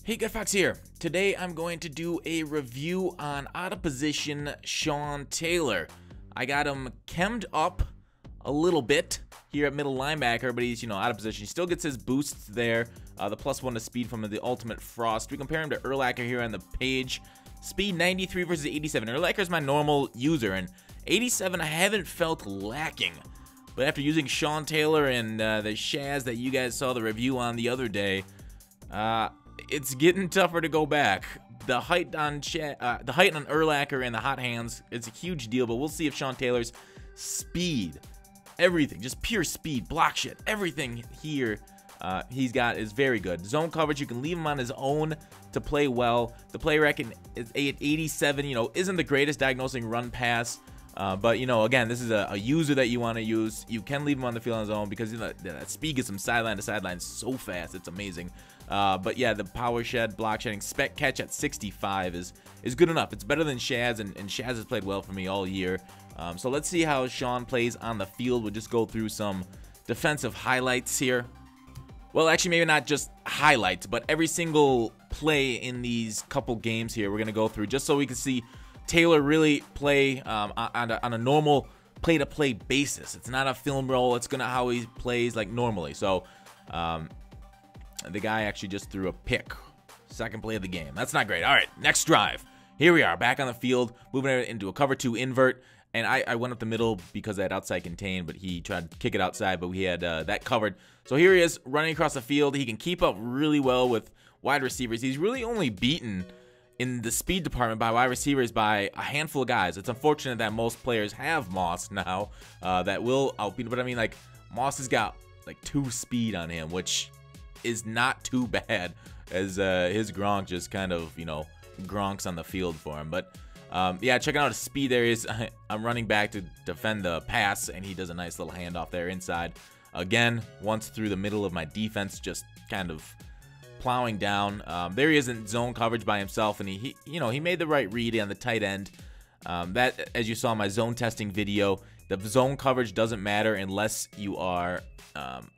Hey, Good Fox here. Today I'm going to do a review on out of position Sean Taylor. I got him chemmed up a little bit here at middle linebacker, but he's, out of position. He still gets his boosts there, the +1 to speed from the Ultimate Frost. We compare him to Urlacher here on the page. Speed 93 versus 87. Urlacher's my normal user, and 87 I haven't felt lacking. But after using Sean Taylor and the Shaz that you guys saw the review on the other day, it's getting tougher to go back. The height on Urlacher and the hot hands, it's a huge deal, but we'll see if Sean Taylor's speed, everything, just pure speed, block shit, everything here he's got is very good. Zone coverage, you can leave him on his own to play well. The play reckon is 87, isn't the greatest diagnosing run pass. But, again, this is a user that you want to use. You can leave him on the field on his own because that speed gets him sideline to sideline so fast. It's amazing. But, yeah, the power shed, block shedding, spec catch at 65 is good enough. It's better than Shaz, and Shaz has played well for me all year. So let's see how Sean plays on the field. We'll just go through some defensive highlights here. Well, actually, maybe not just highlights, but every single play in these couple games here we're going to go through just so we can see Taylor really play on a normal play-to-play basis. It's not a film roll. It's gonna how he plays like normally. So the guy actually just threw a pick. Second play of the game. That's not great. All right, next drive. Here we are, back on the field, moving it into a cover 2 invert. And I went up the middle because I had outside contain, but he tried to kick it outside, but we had that covered. So here he is running across the field. He can keep up really well with wide receivers. He's really only beaten in the speed department by wide receivers by a handful of guys. It's unfortunate that most players have Moss now that will outbeat, but I mean, like, Moss has got like 2 speed on him, which is not too bad, as his Gronk just kind of, Gronks on the field for him. But yeah, checking out his speed there is, I'm running back to defend the pass, and he does a nice little handoff there inside. Again, once through the middle of my defense, just kind of plowing down. There he is in zone coverage by himself, and he made the right read on the tight end. That, as you saw in my zone testing video, the zone coverage doesn't matter unless you are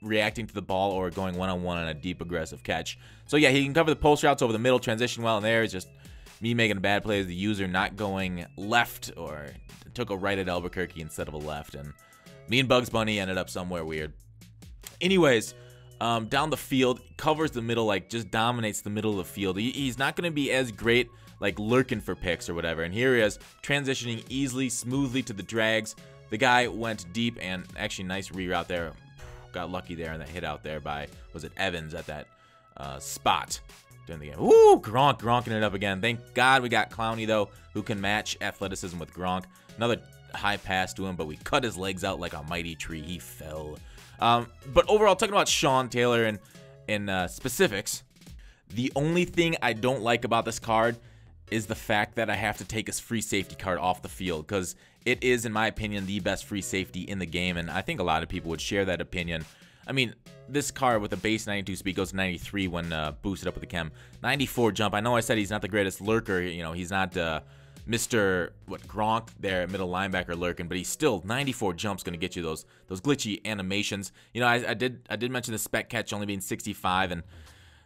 reacting to the ball or going one-on-one on a deep aggressive catch. So yeah, he can cover the post routes over the middle, transition well, and there is just me making a bad play as the user not going left, or took a right at Albuquerque instead of a left, and me and Bugs Bunny ended up somewhere weird. Anyways, down the field, covers the middle, like just dominates the middle of the field. He's not going to be as great like lurking for picks or whatever. And here he is, transitioning easily, smoothly to the drags. The guy went deep, and actually nice reroute there. Got lucky there on that hit out there by, was it Evans at that spot during the game. Ooh, Gronking it up again. Thank God we got Clowney, though, who can match athleticism with Gronk. Another high pass to him, but we cut his legs out like a mighty tree. He fell. But overall, talking about Sean Taylor in specifics, the only thing I don't like about this card is the fact that I have to take his free safety card off the field, because it is, in my opinion, the best free safety in the game, and I think a lot of people would share that opinion. I mean, this card with a base 92 speed goes to 93 when boosted up with the chem. 94 jump. I know I said he's not the greatest lurker. He's not Mr. Gronk there at middle linebacker lurking, but he's still 94 jumps going to get you those glitchy animations. I did mention the spec catch only being 65, and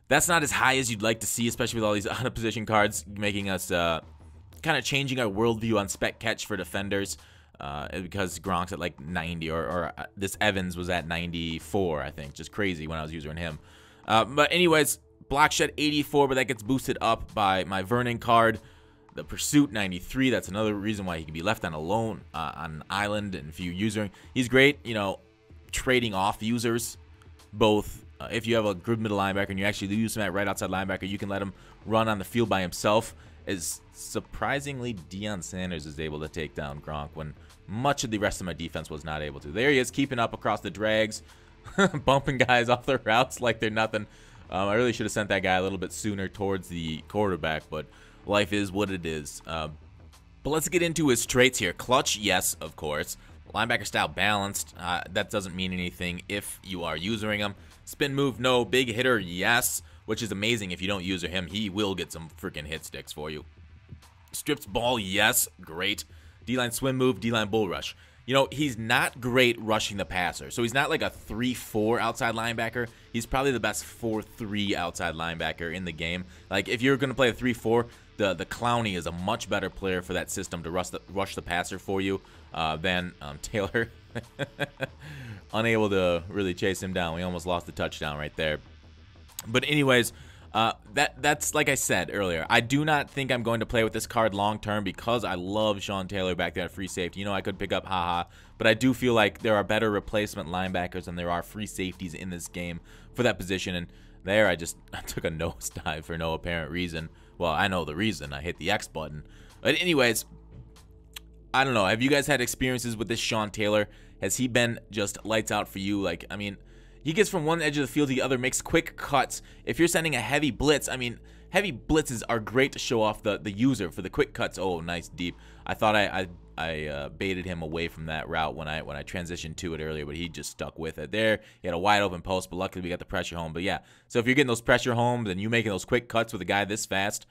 that's not as high as you'd like to see, especially with all these out of position cards, making us kind of changing our worldview on spec catch for defenders, because Gronk's at like 90, or this Evans was at 94, I think. Just crazy when I was using him. But anyways, block shed 84, but that gets boosted up by my Vernon card. The Pursuit 93, that's another reason why he can be left on alone on an island, and if you're using, he's great, trading off users, both if you have a good middle linebacker and you actually use him at right outside linebacker, you can let him run on the field by himself. As surprisingly, Deion Sanders is able to take down Gronk when much of the rest of my defense was not able to. There he is, keeping up across the drags, bumping guys off their routes like they're nothing. I really should have sent that guy a little bit sooner towards the quarterback, but life is what it is. But let's get into his traits here. Clutch, yes, of course. Linebacker style balanced. That doesn't mean anything if you are using him. Spin move, no. Big hitter, yes. Which is amazing if you don't use him. He will get some freaking hit sticks for you. Strips ball, yes. Great. D-line swim move, D-line bull rush. You know, he's not great rushing the passer. So he's not like a 3-4 outside linebacker. He's probably the best 4-3 outside linebacker in the game. Like, if you're going to play a 3-4, the Clowney is a much better player for that system to rush the passer for you than Taylor. Unable to really chase him down. We almost lost the touchdown right there. But anyways, that's like I said earlier. I do not think I'm going to play with this card long term because I love Sean Taylor back there at free safety. You know, I could pick up haha, but I do feel like there are better replacement linebackers than there are free safeties in this game for that position. And there, I took a nosedive for no apparent reason. Well, I know the reason. I hit the X button. But anyways, I don't know. Have you guys had experiences with this Sean Taylor? Has he been just lights out for you? Like, I mean, he gets from one edge of the field to the other, makes quick cuts. If you're sending a heavy blitz, I mean, heavy blitzes are great to show off the user for the quick cuts. Oh, nice deep. I thought I baited him away from that route when I transitioned to it earlier, but he just stuck with it. There, he had a wide open post, but luckily we got the pressure home. But yeah, so if you're getting those pressure homes and you making those quick cuts with a guy this fast,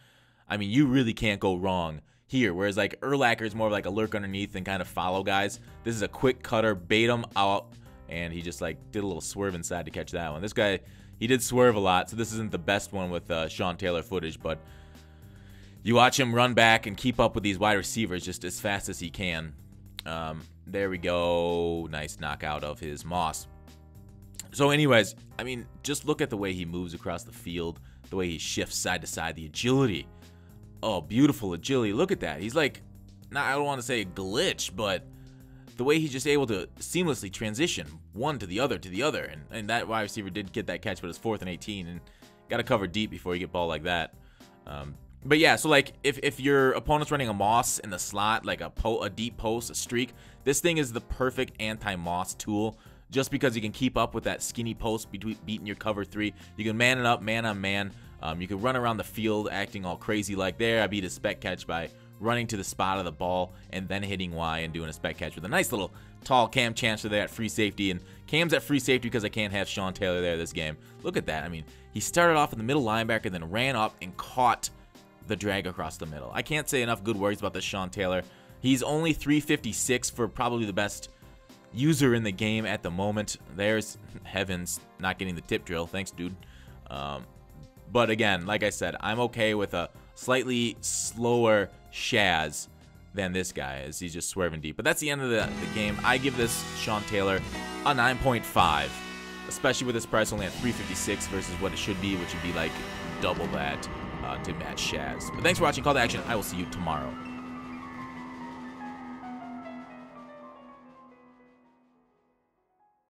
I mean, you really can't go wrong here. Whereas like Urlacher is more of like a lurk underneath and kind of follow guys. This is a quick cutter, bait him out. And he just like did a little swerve inside to catch that one. This guy, he did swerve a lot, so this isn't the best one with Sean Taylor footage, but you watch him run back and keep up with these wide receivers just as fast as he can. There we go. Nice knockout of his Moss. So anyways, I mean, just look at the way he moves across the field, the way he shifts side to side, the agility. Oh, beautiful agility. Look at that. He's like, I don't want to say a glitch, but the way he's just able to seamlessly transition one to the other, and that wide receiver did get that catch, but it's 4th and 18, and got to cover deep before you get ball like that. But yeah, so like if your opponent's running a Moss in the slot, like a deep post, a streak, this thing is the perfect anti-Moss tool, just because you can keep up with that skinny post beating your cover 3. You can man it up, man on man. You can run around the field acting all crazy like there. I beat a spec catch by running to the spot of the ball and then hitting Y and doing a spec catch with a nice little tall Cam Chancellor there at free safety. And Cam's at free safety because I can't have Sean Taylor there this game. Look at that. I mean, he started off in the middle linebacker, then ran up and caught the drag across the middle. I can't say enough good words about this Sean Taylor. He's only 356 for probably the best user in the game at the moment. There's Heavens not getting the tip drill. Thanks, dude. But again, like I said, I'm okay with a slightly slower Shaz than this guy, as he's just swerving deep. But that's the end of the game. I give this Sean Taylor a 9.5, especially with this price only at 356 versus what it should be, which would be like double that to match Shaz. But thanks for watching. Call to action. I will see you tomorrow.